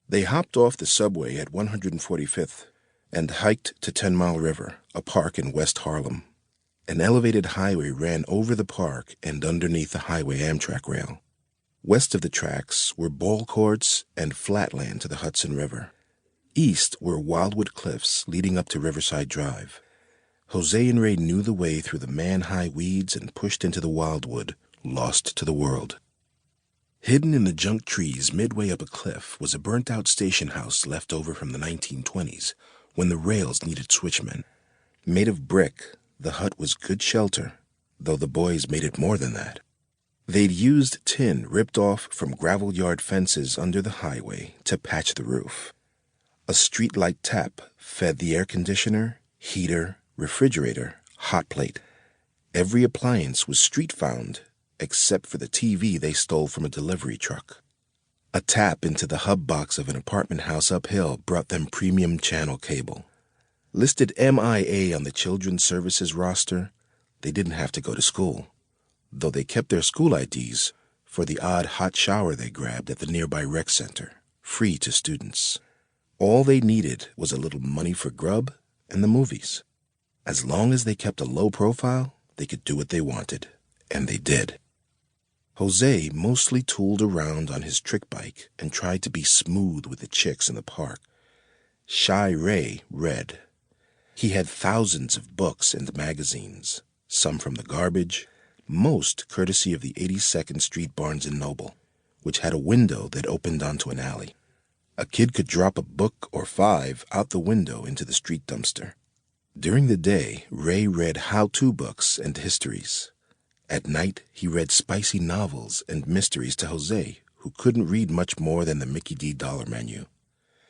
They hopped off the subway at 145th and hiked to 10 Mile River, a park in West Harlem. An elevated highway ran over the park and underneath the highway Amtrak rail. West of the tracks were ball courts and flatland to the Hudson River. East were wildwood cliffs leading up to Riverside Drive. Jose and Ray knew the way through the man-high weeds and pushed into the wildwood, lost to the world. Hidden in the junk trees midway up a cliff was a burnt-out station house left over from the 1920s, when the rails needed switchmen. Made of brick, the hut was good shelter, though the boys made it more than that. They'd used tin ripped off from gravel yard fences under the highway to patch the roof. A streetlight tap fed the air conditioner, heater, refrigerator, hot plate. Every appliance was street-found, except for the TV they stole from a delivery truck. A tap into the hub box of an apartment house uphill brought them premium channel cable. Listed MIA on the Children's Services roster, they didn't have to go to school, though they kept their school IDs for the odd hot shower they grabbed at the nearby rec center, free to students. All they needed was a little money for grub and the movies. As long as they kept a low profile, they could do what they wanted, and they did. Jose mostly tooled around on his trick bike and tried to be smooth with the chicks in the park. Shy Ray read. He had thousands of books and magazines, some from the garbage, most courtesy of the 82nd Street Barnes & Noble, which had a window that opened onto an alley. A kid could drop a book or 5 out the window into the street dumpster. During the day, Ray read how-to books and histories. At night, he read spicy novels and mysteries to Jose, who couldn't read much more than the Mickey D. Dollar menu.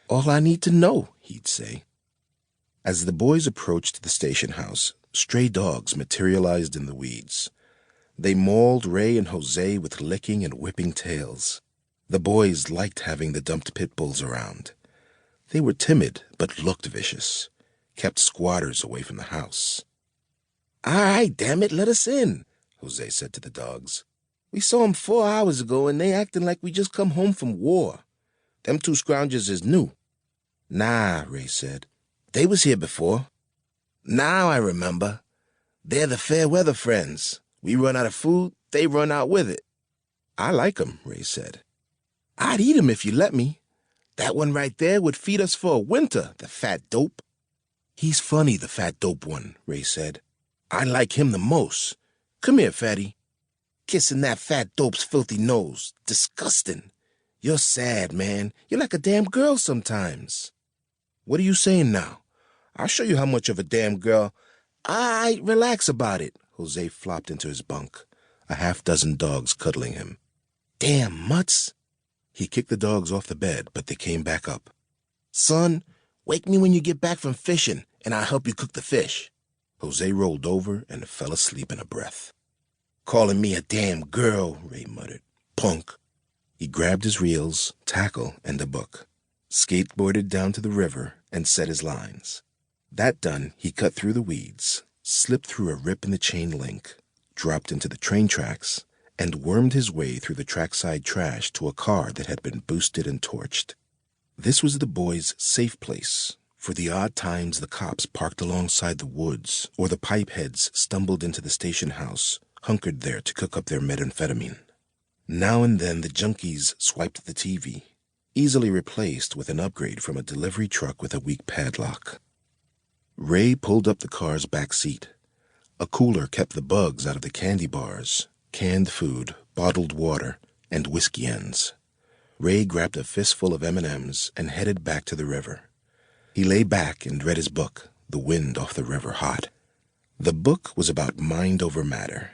"All I need to know," he'd say. As the boys approached the station house, stray dogs materialized in the weeds. They mauled Ray and Jose with licking and whipping tails. The boys liked having the dumped pit bulls around. They were timid but looked vicious, kept squatters away from the house. "All right, damn it, let us in," Jose said to the dogs. "We saw 'em 4 hours ago, and they acting like we just come home from war. Them 2 scroungers is new." "Nah," Ray said. "They was here before. Now I remember. They're the fair weather friends. We run out of food, they run out with it." "I like 'em," Ray said. "I'd eat 'em if you let me. That one right there would feed us for a winter, the fat dope." "He's funny, the fat dope one," Ray said. "I like him the most. Come here, fatty." "Kissing that fat dope's filthy nose. Disgusting. You're sad, man. You're like a damn girl sometimes." "What are you saying now? I'll show you how much of a damn girl—" Relax about it." Jose flopped into his bunk, a half-dozen dogs cuddling him. "Damn mutts." He kicked the dogs off the bed, but they came back up. "Son, wake me when you get back from fishing, and I'll help you cook the fish." Jose rolled over and fell asleep in a breath. "Calling me a damn girl," Ray muttered. "Punk." He grabbed his reels, tackle, and a book, skateboarded down to the river, and set his lines. That done, he cut through the weeds, slipped through a rip in the chain link, dropped into the train tracks, and wormed his way through the trackside trash to a car that had been boosted and torched. This was the boys' safe place for the odd times the cops parked alongside the woods or the pipeheads stumbled into the station house, hunkered there to cook up their methamphetamine. Now and then the junkies swiped the TV, easily replaced with an upgrade from a delivery truck with a weak padlock. Ray pulled up the car's back seat. A cooler kept the bugs out of the candy bars, canned food, bottled water, and whiskey ends. Ray grabbed a fistful of M&Ms and headed back to the river. He lay back and read his book, The Wind Off the River Hot. The book was about mind over matter.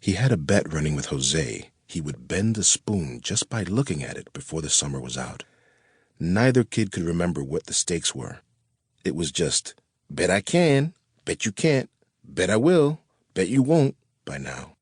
He had a bet running with Jose he would bend a spoon just by looking at it before the summer was out. Neither kid could remember what the stakes were. It was just, bet I can, bet you can't, bet I will, bet you won't, by now.